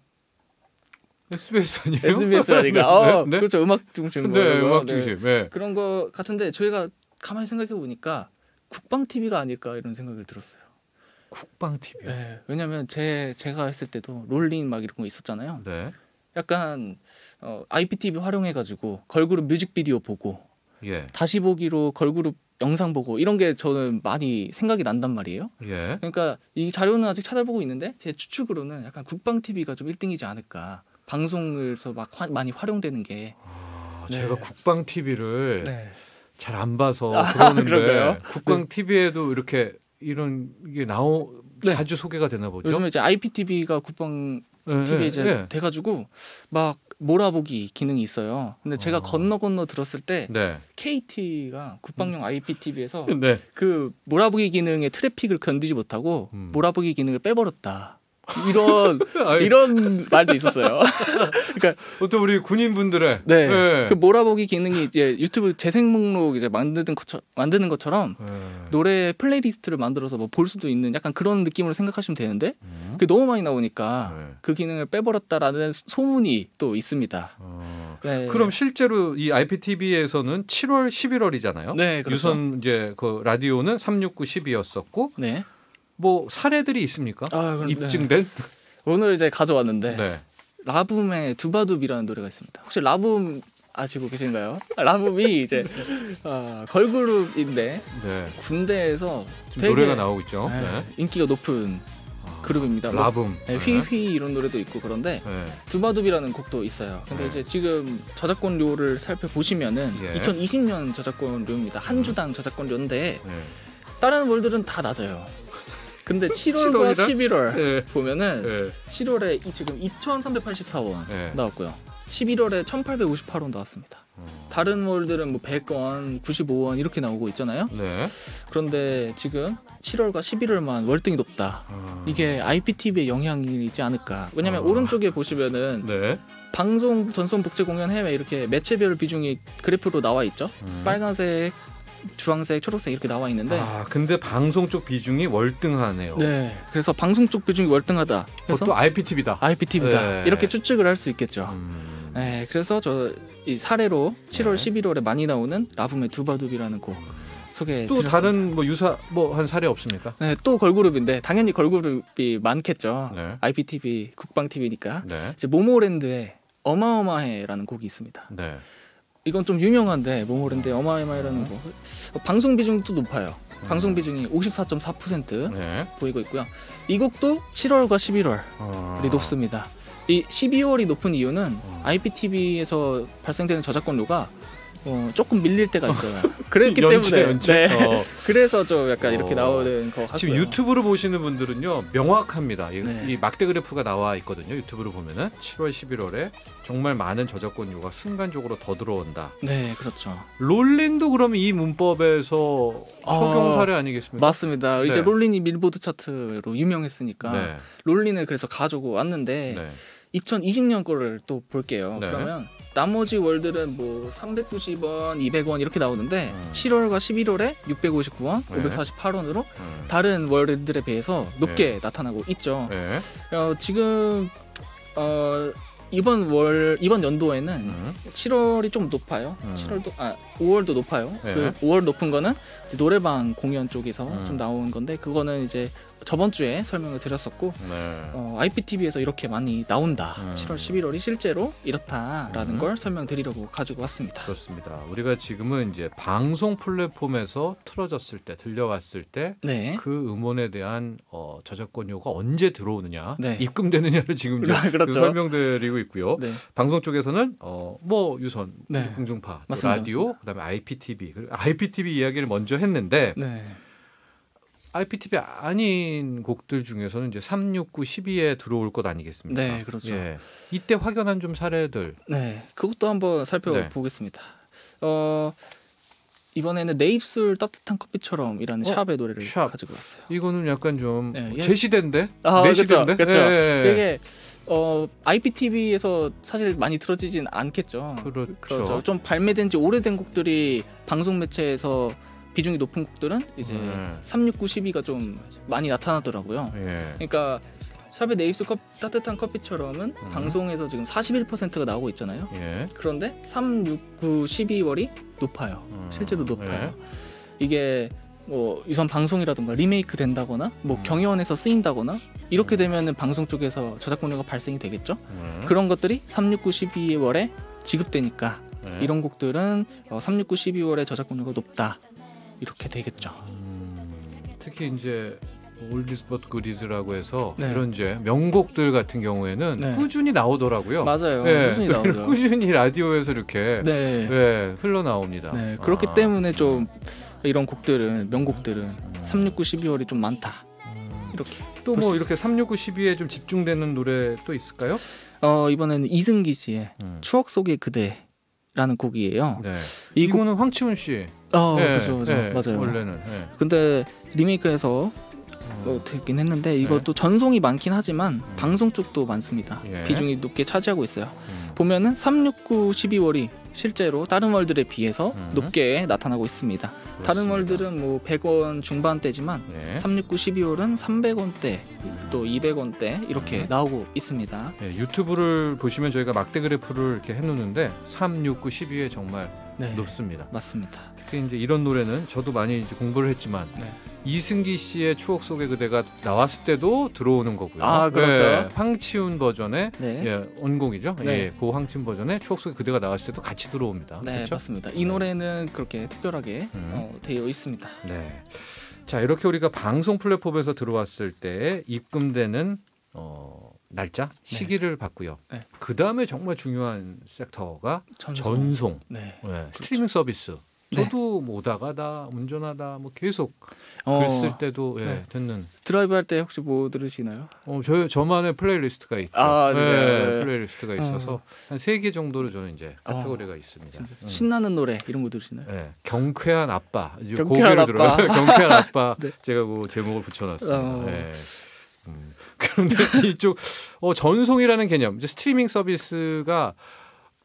SBS 아니에요? SBS 아닌가? 네? 그렇죠. 음악 중심. 네, 음악 중심. 네. 그런 거 같은데 저희가 가만히 생각해 보니까 국방 TV가 아닐까 이런 생각을 들었어요. 국방 TV. 네, 왜냐면 제가 했을 때도 롤린 막 이런 거 있었잖아요. 네. 약간 IPTV 활용해가지고 걸그룹 뮤직비디오 보고 예. 다시 보기로 걸그룹 영상 보고 이런 게 저는 많이 생각이 난단 말이에요. 예. 그러니까 이 자료는 아직 찾아보고 있는데 제 추측으로는 약간 국방 TV가 좀 1등이지 않을까. 방송에서 막 많이 활용되는 게. 네. 제가 국방 TV를 네. 잘 안 봐서 그러는데 그런가요? 국방 TV에도 이렇게 이런 게 네. 자주 소개가 되나 보죠. 요즘에 이제 IPTV가 국방 TV에 이제 돼가지고 막 몰아보기 기능이 있어요. 근데 제가 건너 들었을 때 네. KT가 국방용 IPTV에서 네. 그 몰아보기 기능의 트래픽을 견디지 못하고 몰아보기 기능을 빼버렸다. 아니, 이런 말도 있었어요. 그러니까 어떤 우리 군인분들의 그 몰아보기 기능이 이제 유튜브 재생 목록 이제 만드는 것처럼 노래 플레이리스트를 만들어서 뭐 볼 수도 있는 약간 그런 느낌으로 생각하시면 되는데 그게 너무 많이 나오니까 그 기능을 빼버렸다라는 소문이 또 있습니다. 네. 그럼 실제로 이 IPTV에서는 7월, 11월이잖아요. 네, 그렇죠. 유선 이제 그 라디오는 369, 12였었고 네. 뭐 사례들이 있습니까? 그럼, 입증된? 네. 오늘 이제 가져왔는데 네. 라붐의 두바둡이라는 노래가 있습니다. 혹시 라붐 아시고 계신가요? 라붐이 이제 걸그룹인데 네. 군대에서 지금 되게 노래가 나오고 있죠. 네, 네. 인기가 높은 그룹입니다. 라붐. 네, 휘휘 이런 노래도 있고 그런데 네. 두바둡이라는 곡도 있어요. 근데 이제 지금 저작권료를 살펴보시면은 2020년 저작권료입니다. 한 주당 저작권료인데 다른 월들은 다 낮아요. 근데 7월과 11월 보면은 7월에 지금 2,384원 나왔고요. 11월에 1,858원 나왔습니다. 다른 월들은 뭐 100원, 95원 이렇게 나오고 있잖아요. 네. 그런데 지금 7월과 11월만 월등히 높다. 이게 IPTV의 영향이지 않을까. 왜냐면 오른쪽에 보시면은 네. 방송, 전송, 복제, 공연, 해외 이렇게 매체별 비중이 그래프로 나와 있죠. 빨간색, 주황색, 초록색 이렇게 나와 있는데 근데 방송 쪽 비중이 월등하네요. 네. 그래서 방송 쪽 비중이 월등하다. 그래서 그것도 IPTV다. IPTV다. 네. 이렇게 추측을 할 수 있겠죠. 네. 그래서 저 이 사례로 7월, 11월에 많이 나오는 라붐의 두바두비라는 곡 소개해드렸습니다. 또 다른 뭐 유사 뭐 한 사례 없습니까? 네, 또 걸그룹인데 당연히 걸그룹이 많겠죠. 네. IPTV, 국방TV니까. 네. 이제 모모랜드의 어마어마해라는 곡이 있습니다. 네. 이건 좀 유명한데 모모랜드의 어마어마해라는 곡 방송 비중도 높아요. 방송 비중이 54.4% 네. 보이고 있고요. 이 곡도 7월과 11월이 높습니다. 이 12월이 높은 이유는 IPTV에서 발생되는 저작권료가 조금 밀릴 때가 있어요. 그랬기 때문에 네. 그래서 좀 약간 이렇게 나오는 거 같고요. 지금 유튜브로 보시는 분들은요 명확합니다. 네. 이 막대 그래프가 나와 있거든요. 유튜브로 보면은 7월, 11월에 정말 많은 저작권료가 순간적으로 더 들어온다. 네, 그렇죠. 롤린도 그러면 이 문법에서 적용 사례 아니겠습니까? 맞습니다. 이제 네. 롤린이 빌보드 차트로 유명했으니까 네. 롤린을 그래서 가지고 왔는데 네. 2020년 거를 또 볼게요. 네. 그러면 나머지 월들은 뭐 390원, 200원 이렇게 나오는데 7월과 11월에 659원, 네. 548원으로 다른 월들에 비해서 높게 나타나고 있죠. 네. 지금 이번 연도에는 7월이 좀 높아요. 5월도 높아요. 네. 그 5월 높은 거는 이제 노래방 공연 쪽에서 좀 나온 건데 그거는 이제 저번 주에 설명을 드렸었고 네. IPTV에서 이렇게 많이 나온다. 7월, 11월이 실제로 이렇다라는 걸 설명드리려고 가지고 왔습니다. 그렇습니다. 우리가 지금은 이제 방송 플랫폼에서 틀어졌을 때, 들려왔을 때 그 네. 음원에 대한 저작권료가 언제 들어오느냐, 네. 입금되느냐를 지금 이제 그렇죠. 설명드리고 있고요. 네. 방송 쪽에서는 뭐 유선, 네. 공중파, 또 맞습니다. 라디오, 그다음에 IPTV. IPTV 이야기를 먼저 했는데 네. IPTV 아닌 곡들 중에서는 이제 369, 12에 들어올 것 아니겠습니까? 네, 그렇죠. 예. 이때 확연한 좀 사례들. 네, 그것도 한번 살펴보겠습니다. 이번에는 내 입술 따뜻한 커피처럼이라는 샵의 노래를 샵. 가지고 왔어요. 이거는 약간 좀 네, 제 시대인데? 내 그렇죠, 시대인데? 그렇죠. 예. 이게 IPTV에서 사실 많이 들어지진 않겠죠. 그렇죠. 좀 발매된 지 오래된 곡들이 방송 매체에서 비중이 높은 곡들은 이제 369, 12가 좀 많이 나타나더라고요. 예. 그러니까 샵의 내 입술 따뜻한 커피처럼은 방송에서 지금 41%가 나오고 있잖아요. 예. 그런데 369, 12월이 높아요. 실제로 높아요. 이게 뭐 유선 방송이라든가 리메이크 된다거나 뭐 경연에서 쓰인다거나 이렇게 되면은 방송 쪽에서 저작권료가 발생이 되겠죠. 그런 것들이 369, 12월에 지급되니까 이런 곡들은 369, 12월에 저작권료가 높다. 이렇게 되겠죠. 특히 이제 올디스 봇 굿이즈라고 해서 네. 이런 이제 명곡들 같은 경우에는 네. 꾸준히 나오더라고요. 맞아요. 네. 꾸준히 나오죠. 꾸준히 라디오에서 이렇게 네. 네, 흘러나옵니다. 네. 그렇기 때문에 좀 이런 곡들은 명곡들은 369, 12월이 좀 많다. 이렇게 또 볼 뭐 수 이렇게 369, 12에 좀 집중되는 노래 또 있을까요? 이번에는 이승기 씨의 추억 속의 그대라는 곡이에요. 네. 이 곡- 이거는 황치훈 씨. 그죠. 네, 맞아요. 원래는. 네. 근데 리메이크해서 되긴 했는데 이것도 전송이 많긴 하지만 방송 쪽도 많습니다. 예. 비중이 높게 차지하고 있어요. 보면은 369, 12월이 실제로 다른 월들에 비해서 높게 나타나고 있습니다. 다른 월들은 뭐 100원 중반대지만 네. 369, 12월은 300원대 또 200원대 이렇게 나오고 있습니다. 네, 유튜브를 보시면 저희가 막대 그래프를 이렇게 해놓는데 369, 12에 정말 네, 높습니다. 맞습니다. 특히 이제 이런 노래는 저도 많이 이제 공부를 했지만 네. 이승기 씨의 추억 속의 그대가 나왔을 때도 들어오는 거고요. 그렇죠. 네, 황치훈 버전의 네. 예, 원곡이죠. 네. 예, 고 황치훈 버전의 추억 속의 그대가 나왔을 때도 같이 들어옵니다. 네, 그렇죠? 맞습니다. 이 노래는 그렇게 특별하게 되어 있습니다. 네. 자, 이렇게 우리가 방송 플랫폼에서 들어왔을 때 입금되는 날짜, 시기를 봤고요. 네. 그 다음에 정말 중요한 섹터가 전송, 네. 네, 스트리밍 서비스. 네. 저도 뭐 오다가다 운전하다 뭐 계속 어, 글 쓸 때도 예, 네. 듣는. 드라이브 할 때 혹시 뭐 들으시나요? 저만의 플레이리스트가 있죠. 아, 네. 네, 플레이리스트가 있어서 한 3개 정도로 저는 이제 카테고리가 있습니다. 진짜. 음. 신나는 노래 이런 거 들으시나요? 네, 경쾌한 아빠. 이제 경쾌한 고개를 들어요. 아빠. 경쾌한 아빠. 네. 제가 그 제목을 붙여놨습니다. 어. 네. 그런데 이쪽 전송이라는 개념, 이제 스트리밍 서비스가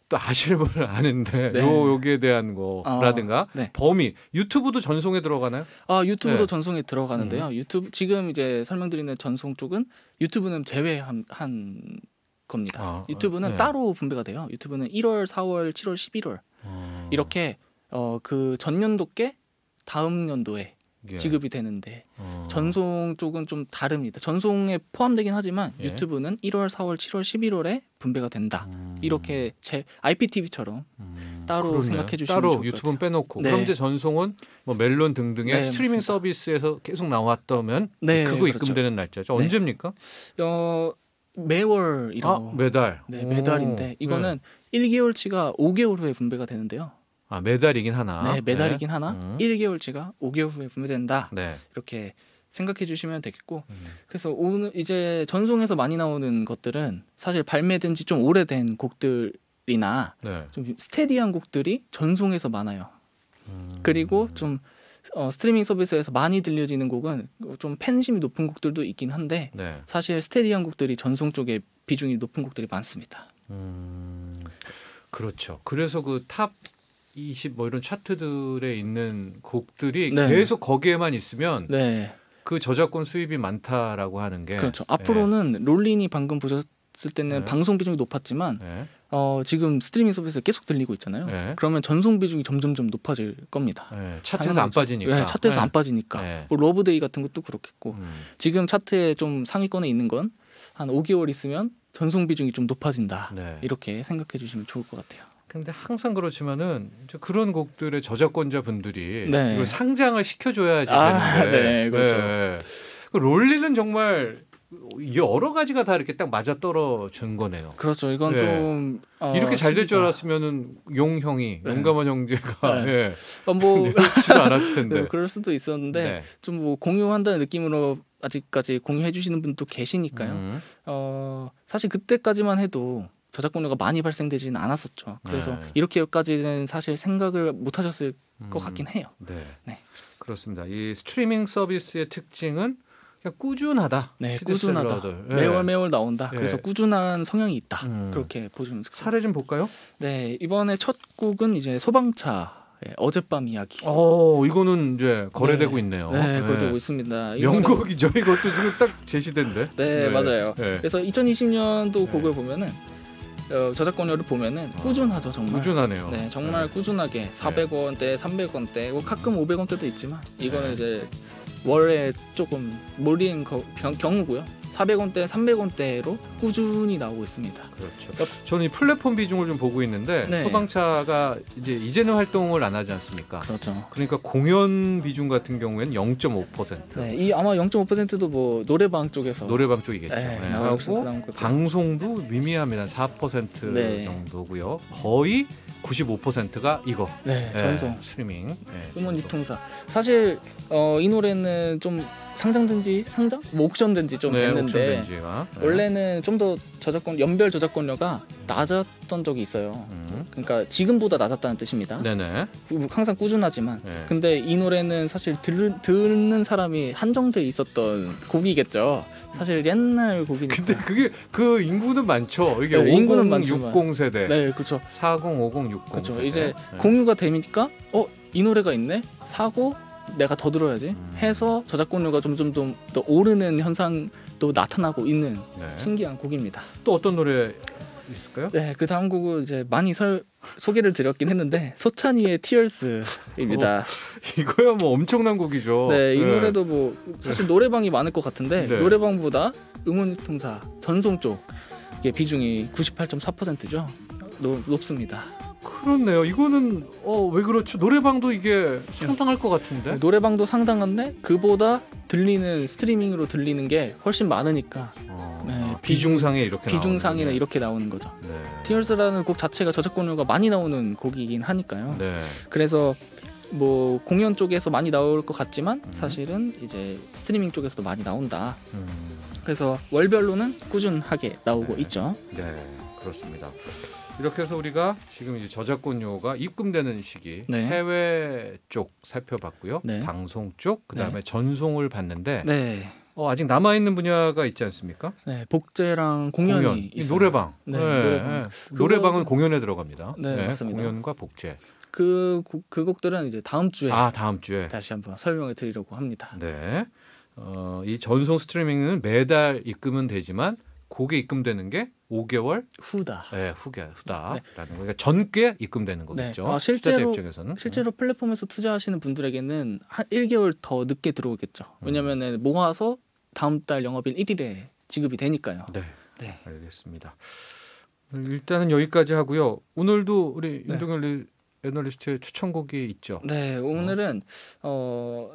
또 아시는 분은 아는데 네. 여기에 대한 거라든가 네. 범위, 유튜브도 전송에 들어가나요? 아 유튜브도 네. 전송에 들어가는데요. 유튜브 지금 이제 설명드리는 전송 쪽은 유튜브는 제외한 겁니다. 아, 유튜브는 네. 따로 분배가 돼요. 유튜브는 1월, 4월, 7월, 11월 이렇게 그 전년도께 다음 연도에 예. 지급이 되는데 전송 쪽은 좀 다릅니다. 전송에 포함되긴 하지만 예. 유튜브는 1월, 4월, 7월, 11월에 분배가 된다. 이렇게 제 IPTV처럼 따로 그렇네요. 생각해 주시면 따로 좋을 것 유튜브는 같아요. 빼놓고 네. 그럼 이제 전송은 뭐 멜론 등등의 네, 스트리밍 맞습니다. 서비스에서 계속 나왔다면 네, 그거 그렇죠. 입금되는 날짜죠. 네. 언제입니까? 매월이라고. 매달. 네, 오, 매달인데 이거는 1개월치가 5개월 후에 분배가 되는데요. 매달이긴 하나. 네, 매달이긴 하나 음. 1개월치가 5개월 후에 분배된다. 네. 이렇게 생각해 주시면 되겠고. 그래서 오늘 이제 전송에서 많이 나오는 것들은 사실 발매된 지 좀 오래된 곡들이나 네. 좀 스테디한 곡들이 전송에서 많아요. 그리고 좀 스트리밍 서비스에서 많이 들려지는 곡은 좀 팬심이 높은 곡들도 있긴 한데 네. 사실 스테디한 곡들이 전송 쪽에 비중이 높은 곡들이 많습니다. 그렇죠. 그래서 그 탑 20 뭐 이런 차트들에 있는 곡들이 네. 계속 거기에만 있으면 네, 그 저작권 수입이 많다라고 하는 게 그렇죠. 앞으로는 롤린이 방금 보셨을 때는 네. 방송 비중이 높았지만 네. 지금 스트리밍 서비스에 계속 들리고 있잖아요. 네. 그러면 전송 비중이 점점점 높아질 겁니다. 네. 차트에서 안 빠지니까. 네, 차트에서 네. 안 빠지니까. 네. 뭐 러브데이 같은 것도 그렇겠고 음. 지금 차트에 좀 상위권에 있는 건 한 5개월 있으면 전송 비중이 좀 높아진다. 네. 이렇게 생각해 주시면 좋을 것 같아요. 근데 항상 그렇지만은 이제 그런 곡들의 저작권자 분들이 네. 이걸 상장을 시켜줘야지 아, 되는데. 네, 그렇죠. 그 롤리는 정말 여러 가지가 다 이렇게 딱 맞아 떨어진 거네요. 그렇죠. 이건 네. 좀 이렇게 잘 될 줄 시기가- 알았으면은 용형이 네. 용감한 형제가 네. 예. 뭐 그렇지도 않았을 텐데. 네, 그럴 수도 있었는데 네. 좀 뭐 공유한다는 느낌으로 아직까지 공유해 주시는 분도 계시니까요. 음. 사실 그때까지만 해도 저작권료가 많이 발생되지는 않았었죠. 그래서 네. 이렇게까지는 사실 생각을 못 하셨을 것 같긴 해요. 네. 네. 그렇습니다. 이 스트리밍 서비스의 특징은 그냥 꾸준하다. 네, 스테디셀러들. 꾸준하다. 예. 매월 나온다. 네. 그래서 꾸준한 성향이 있다. 음. 그렇게 보시면 좋겠습니다. 사례 좀 볼까요? 네, 이번에 첫 곡은 이제 소방차 어젯밤 이야기. 이거는 이제 거래되고 네. 있네요. 네, 거래되고 있습니다. 이거는- 명곡이죠. 이것도 지금 딱 제시된데. 네, 맞아요. 네. 그래서 2020년도 네. 곡을 보면은 저작권료를 보면은 꾸준하죠, 정말. 꾸준하네요. 네, 정말 꾸준하게 400원대, 300원대, 뭐 가끔 500원대도 있지만 이거는 네. 이제 월에 조금 몰린 경우고요. 400원대, 300원대로 꾸준히 나오고 있습니다. 그렇죠. 저는 이 플랫폼 비중을 좀 보고 있는데 네. 소방차가 이제는 활동을 안 하지 않습니까? 그렇죠. 그러니까 공연 비중 같은 경우에는 0.5%. 네, 이 아마 0.5%도 뭐 노래방 쪽에서 노래방 쪽이겠죠. 네, 네, 나올 하고 나온 것도. 방송도 미미합니다. 4% 네. 정도고요. 거의 95%가 이거. 네, 네, 전송. 스트리밍. 네, 음원 유통사. 사실 이 노래는 좀 상장된지 뭐 옥션된지 좀 네, 됐는데 옥션된지가. 네. 원래는 좀 더 연별 저작권료가 낮았던 적이 있어요. 그러니까 지금보다 낮았다는 뜻입니다. 네네. 항상 꾸준하지만 네. 근데 이 노래는 사실 듣는 사람이 한정돼 있었던 곡이겠죠. 사실 옛날 곡이니까. 근데 그게 그 인구는 많죠. 이게 네, 50, 인구는 많지만. 60 세대, 네, 그렇죠. 40, 50, 60 그렇죠. 세대. 이제 네. 공유가 되니까 이 노래가 있네. 사고 내가 더 들어야지 해서 저작권료가 점점 더 오르는 현상도 나타나고 있는 네. 신기한 곡입니다. 또 어떤 노래 있을까요? 네, 그 다음 곡은 이제 많이 소개를 드렸긴 했는데 소찬이의 Tears입니다. 이거야 뭐 엄청난 곡이죠. 네, 이 노래도 뭐 사실 노래방이 많을 것 같은데 네. 노래방보다 음원 유통사 전송 쪽의 비중이 98.4%죠. 높습니다. 그렇네요. 이거는 왜 그렇죠? 노래방도 이게 상당할 것 같은데. 노래방도 상당한데 그보다 들리는 스트리밍으로 들리는 게 훨씬 많으니까 네, 비중상에 이렇게 비중상에는 나오는데. 이렇게 나오는 거죠. 네. Tears라는 곡 자체가 저작권료가 많이 나오는 곡이긴 하니까요. 네. 그래서 뭐 공연 쪽에서 많이 나올 것 같지만 사실은 이제 스트리밍 쪽에서도 많이 나온다. 그래서 월별로는 꾸준하게 나오고 네. 있죠. 네, 그렇습니다. 이렇게 해서 우리가 지금 이제 저작권료가 입금되는 시기 네. 해외 쪽 살펴봤고요. 네. 방송 쪽, 그다음에 전송을 봤는데 네. 아직 남아 있는 분야가 있지 않습니까? 네, 복제랑 공연이 공연, 이 있어요. 노래방. 네, 노래방. 노래방은 공연에 들어갑니다. 네, 맞습니다. 공연과 복제. 그 곡들은 이제 다음 주에 다음 주에. 다시 한번 설명을 드리려고 합니다. 네. 이 전송 스트리밍은 매달 입금은 되지만 곡에 입금되는 게 5개월 후다. 네, 후다라는 거. 그러니까 전께 입금되는 거겠죠. 네. 투자자 입장에서는. 실제로 플랫폼에서 투자하시는 분들에게는 한 1개월 더 늦게 들어오겠죠. 왜냐면은 모아서 다음 달 영업일 1일에 지급이 되니까요. 네. 네. 알겠습니다. 일단은 여기까지 하고요. 오늘도 우리 네. 윤동열 애널리스트의 추천곡이 있죠. 네, 오늘은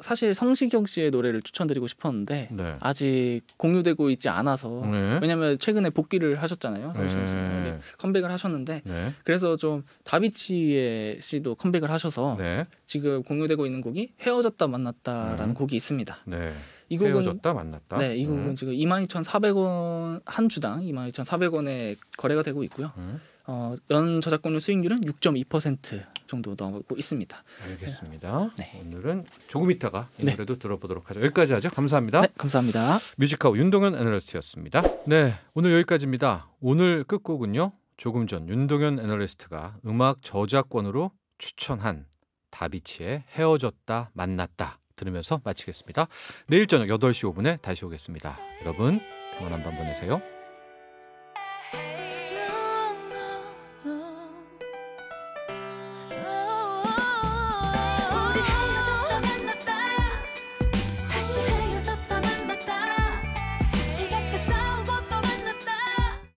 사실 성시경 씨의 노래를 추천드리고 싶었는데 네. 아직 공유되고 있지 않아서 네. 왜냐면 최근에 복귀를 하셨잖아요. 성시경 씨 네. 컴백을 하셨는데 네. 그래서 좀 다비치 씨도 컴백을 하셔서 네. 지금 공유되고 있는 곡이 헤어졌다 만났다라는 곡이 있습니다. 네. 이 곡은 헤어졌다 만났다. 네, 이 곡은 지금 22,400원 한 주당 22,400원에 거래가 되고 있고요. 연 저작권료 수익률은 6.2% 정도 나오고 있습니다. 알겠습니다. 네. 오늘은 조금 있다가 이 네. 노래도 들어보도록 하죠. 여기까지 하죠. 감사합니다. 네, 감사합니다. 뮤직하우 윤동현 애널리스트였습니다. 네, 오늘 여기까지입니다. 오늘 끝곡은요. 조금 전 윤동현 애널리스트가 음악 저작권으로 추천한 다비치의 헤어졌다 만났다 들으면서 마치겠습니다. 내일 저녁 8시 5분에 다시 오겠습니다. 여러분, 평안한 밤 보내세요.